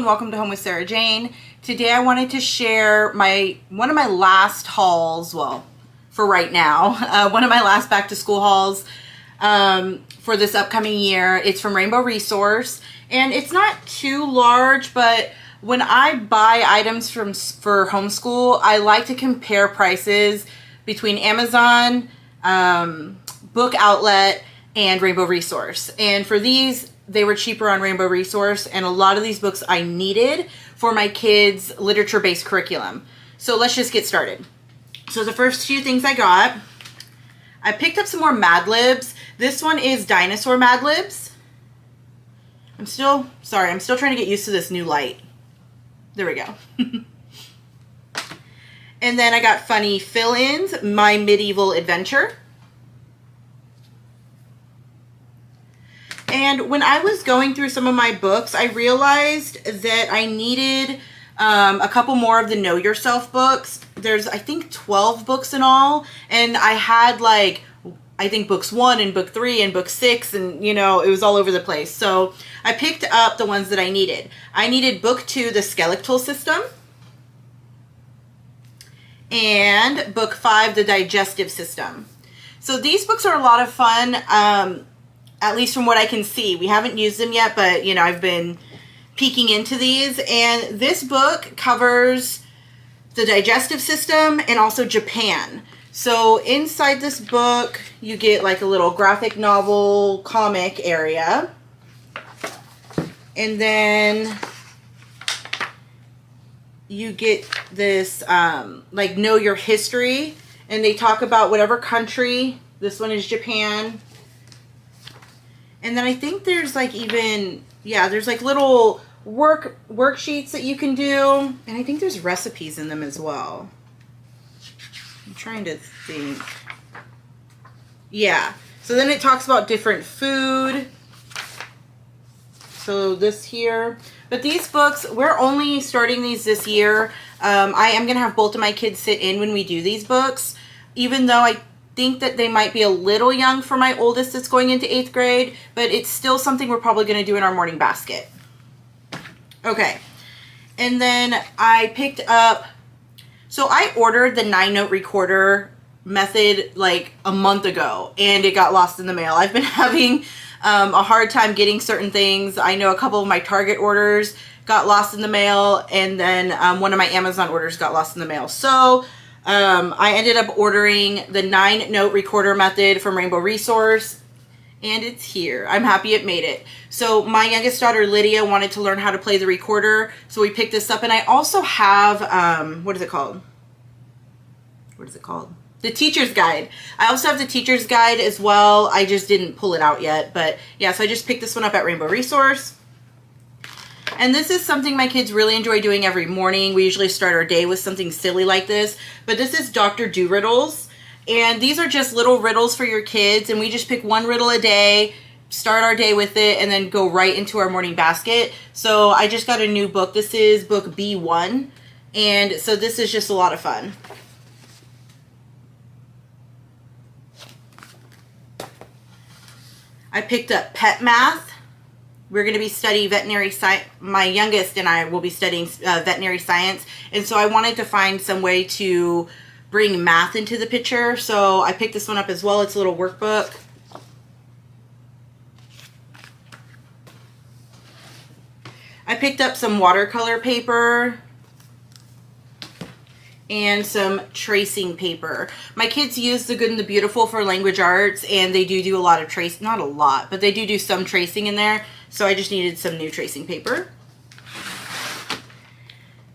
and welcome to Home with Sarah Jane. Today I wanted to share one of my last hauls, well, for right now, one of my last back to school hauls for this upcoming year. It's from Rainbow Resource, and it's not too large, but when I buy items for homeschool, I like to compare prices between Amazon, Book Outlet, and Rainbow Resource. And for these, they were cheaper on Rainbow Resource, and a lot of these books I needed for my kids' literature-based curriculum. So let's just get started. So the first few things I got, I picked up some more Mad Libs. This one is Dinosaur Mad Libs. I'm still trying to get used to this new light. There we go. And then I got Funny Fill-Ins, My Medieval Adventure. And when I was going through some of my books, I realized that I needed a couple more of the Know Yourself books. There's, I think, 12 books in all. And I had, like, I think books 1 and book 3 and book 6. And, you know, it was all over the place. So I picked up the ones that I needed. I needed book 2, The Skeletal System. And book 5, The Digestive System. So these books are a lot of fun. At least from what I can see. We haven't used them yet, but, you know, I've been peeking into these. And this book covers the digestive system and also Japan. So inside this book, you get like a little graphic novel comic area. And then you get this, like, know your history. And they talk about whatever country. This one is Japan. And then I think there's like even, yeah, there's like little worksheets that you can do. And I think there's recipes in them as well. I'm trying to think. Yeah. So then it talks about different food. So this here. But these books, we're only starting these this year. I am going to have both of my kids sit in when we do these books. Even though I think that they might be a little young for my oldest that's going into 8th grade, but it's still something we're probably going to do in our morning basket. Okay. And then I picked up, so I ordered the 9-note recorder method like a month ago, and it got lost in the mail. I've been having a hard time getting certain things. I know a couple of my Target orders got lost in the mail, and then one of my Amazon orders got lost in the mail. So I ended up ordering the 9-note recorder method from Rainbow Resource, and it's here. I'm happy it made it. So my youngest daughter, Lydia, wanted to learn how to play the recorder, so we picked this up. And I also have, what is it called? What is it called? The Teacher's Guide. I also have the Teacher's Guide as well. I just didn't pull it out yet. But yeah, so I just picked this one up at Rainbow Resource. And this is something my kids really enjoy doing every morning. We usually start our day with something silly like this. But this is Dr. Do-Riddles. And these are just little riddles for your kids. And we just pick one riddle a day, start our day with it, and then go right into our morning basket. So I just got a new book. This is book B1. And so this is just a lot of fun. I picked up Pet Math. We're going to be studying veterinary science. My youngest and I will be studying veterinary science. And so I wanted to find some way to bring math into the picture. So I picked this one up as well. It's a little workbook. I picked up some watercolor paper and some tracing paper. My kids use The Good and the Beautiful for language arts, and they do a lot of tracing, not a lot, but they do some tracing in there. So I just needed some new tracing paper.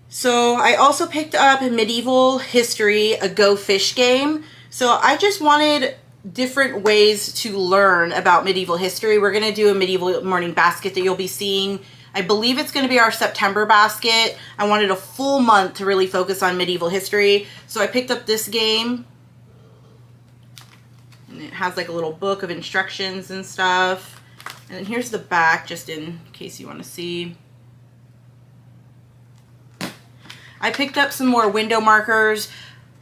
So I also picked up Medieval History, a Go Fish game. So I just wanted different ways to learn about medieval history. We're gonna do a medieval morning basket that you'll be seeing. I believe it's going to be our September basket. I wanted a full month to really focus on medieval history. So I picked up this game. And it has like a little book of instructions and stuff. And then here's the back, just in case you want to see. I picked up some more window markers.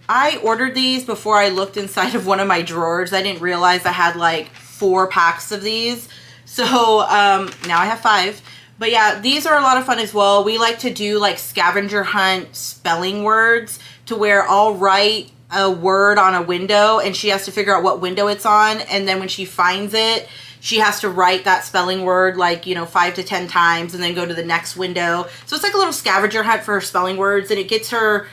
I ordered these before I looked inside of one of my drawers. I didn't realize I had like 4 packs of these. So now I have 5. But yeah, these are a lot of fun as well. We like to do like scavenger hunt spelling words to where I'll write a word on a window and she has to figure out what window it's on. And then when she finds it, she has to write that spelling word like, 5 to 10 times and then go to the next window. So it's like a little scavenger hunt for her spelling words, and it gets her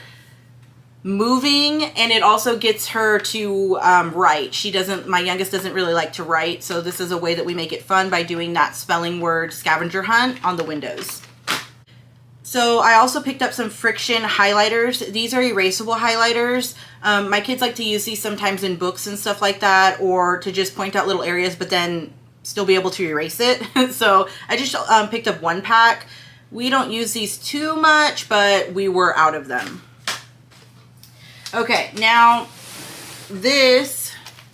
moving, and it also gets her to write. My youngest doesn't really like to write, so this is a way that we make it fun by doing that spelling word scavenger hunt on the windows. So I also picked up some friction highlighters. These are erasable highlighters. My kids like to use these sometimes in books and stuff like that, or to just point out little areas but then still be able to erase it. So I just picked up 1 pack. We don't use these too much, but we were out of them. Okay, now this,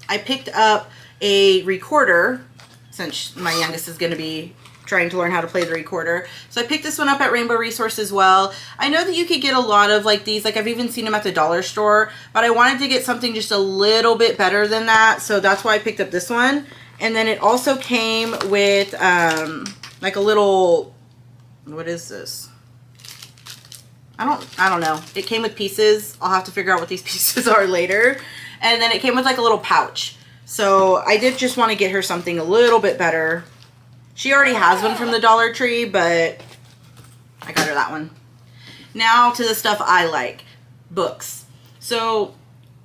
I picked up a recorder, since my youngest is going to be trying to learn how to play the recorder. So I picked this one up at Rainbow Resource as well. I know that you could get a lot of like these, like I've even seen them at the dollar store, but I wanted to get something just a little bit better than that, so that's why I picked up this one. And then it also came with like a little, what is this? I don't know. It came with pieces. I'll have to figure out what these pieces are later. And then it came with like a little pouch. So I did just want to get her something a little bit better. She already has one from the Dollar Tree, but I got her that one. Now to the stuff I like. Books. So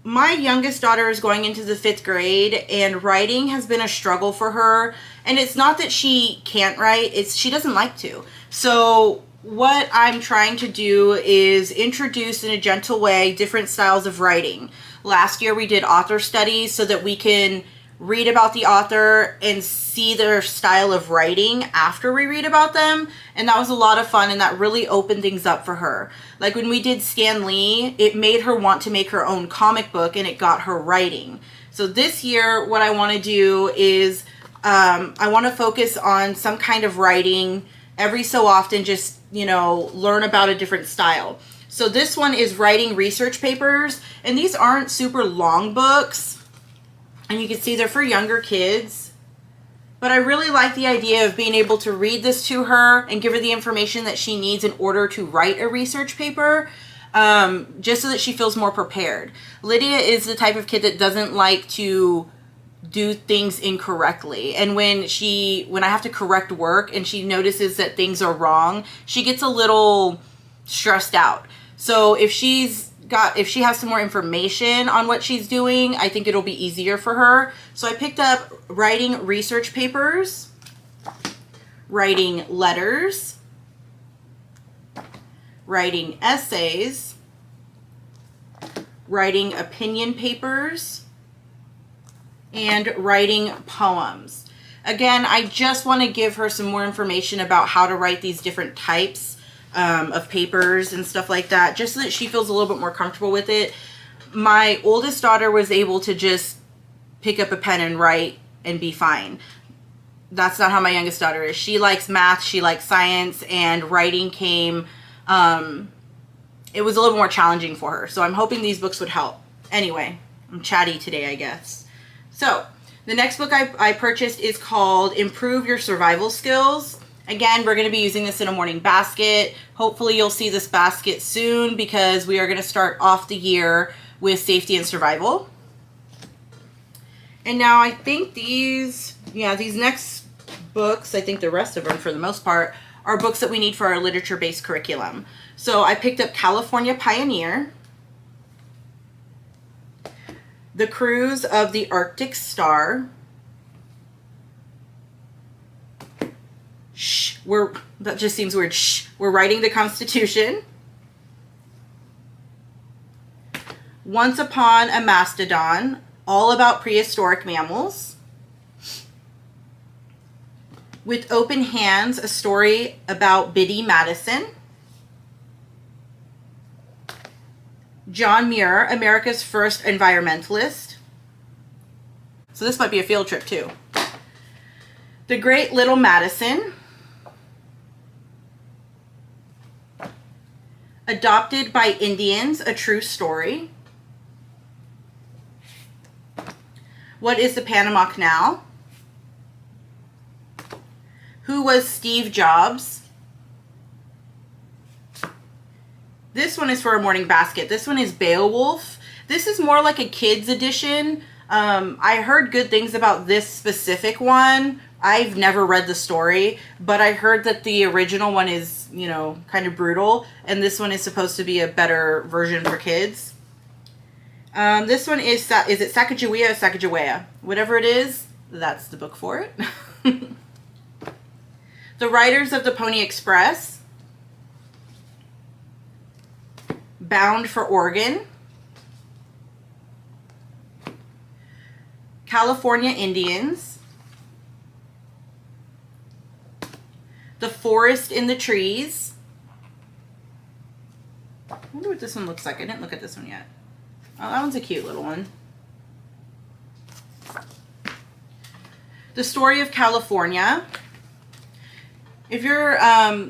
my youngest daughter is going into the 5th grade, and writing has been a struggle for her. And it's not that she can't write, it's she doesn't like to. So what I'm trying to do is introduce in a gentle way different styles of writing. Last year we did author studies so that we can read about the author and see their style of writing after we read about them. And that was a lot of fun, and that really opened things up for her. Like when we did Stan Lee, it made her want to make her own comic book, and it got her writing. So this year what I want to do is I want to focus on some kind of writing every so often, just learn about a different style. So this one is writing research papers, and these aren't super long books, and you can see they're for younger kids, but I really like the idea of being able to read this to her and give her the information that she needs in order to write a research paper, just so that she feels more prepared. Lydia is the type of kid that doesn't like to do things incorrectly, and when I have to correct work and she notices that things are wrong, she gets a little stressed out. So if she has some more information on what she's doing, I think it'll be easier for her. So I picked up writing research papers, writing letters, writing essays, writing opinion papers, and writing poems. Again, I just want to give her some more information about how to write these different types of papers and stuff like that, just so that she feels a little bit more comfortable with it. My oldest daughter was able to just pick up a pen and write and be fine. That's not how my youngest daughter is. She likes math, she likes science, and writing came, it was a little more challenging for her. So I'm hoping these books would help. Anyway, I'm chatty today, I guess. So the next book I purchased is called Improve Your Survival Skills. Again, we're going to be using this in a morning basket. Hopefully you'll see this basket soon, because we are going to start off the year with safety and survival. And now I think these next books, I think the rest of them for the most part, are books that we need for our literature-based curriculum. So I picked up California Pioneer, The Cruise of the Arctic Star, that just seems weird, We're Writing the Constitution, Once Upon a Mastodon, all about prehistoric mammals, With Open Hands, a story about Biddy Madison, John Muir, America's First Environmentalist. So this might be a field trip too. The Great Little Madison, Adopted by Indians, a True Story, What is the Panama Canal, Who Was Steve Jobs? This one is for a morning basket. This one is Beowulf. This is more like a kid's edition. I heard good things about this specific one. I've never read the story, but I heard that the original one is, you know, kind of brutal, and this one is supposed to be a better version for kids. This one is it Sacagawea or Sacagawea? Whatever it is, that's the book for it. The Riders of the Pony Express. Bound for Oregon. California Indians. The Forest in the Trees. I wonder what this one looks like. I didn't look at this one yet. Oh, that one's a cute little one. The Story of California. If you're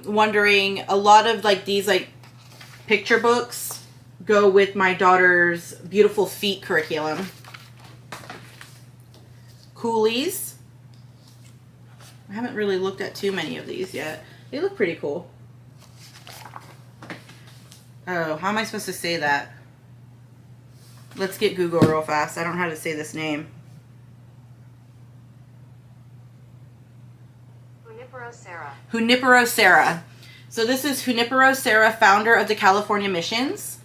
wondering, a lot of like these like picture books go with my daughter's Beautiful Feet curriculum. Coolies. I haven't really looked at too many of these yet. They look pretty cool. Oh, how am I supposed to say that? Let's get Google real fast. I don't know how to say this name. Junipero Serra. So this is Junipero Serra, founder of the California Missions.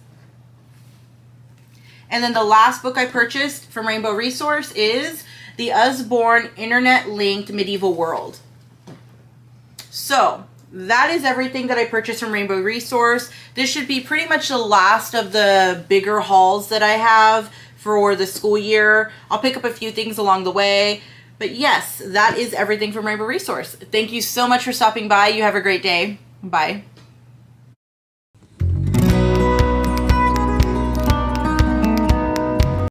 And then the last book I purchased from Rainbow Resource is The Usborne Internet-Linked Medieval World. So that is everything that I purchased from Rainbow Resource. This should be pretty much the last of the bigger hauls that I have for the school year. I'll pick up a few things along the way. But yes, that is everything from Rainbow Resource. Thank you so much for stopping by. You have a great day. Bye.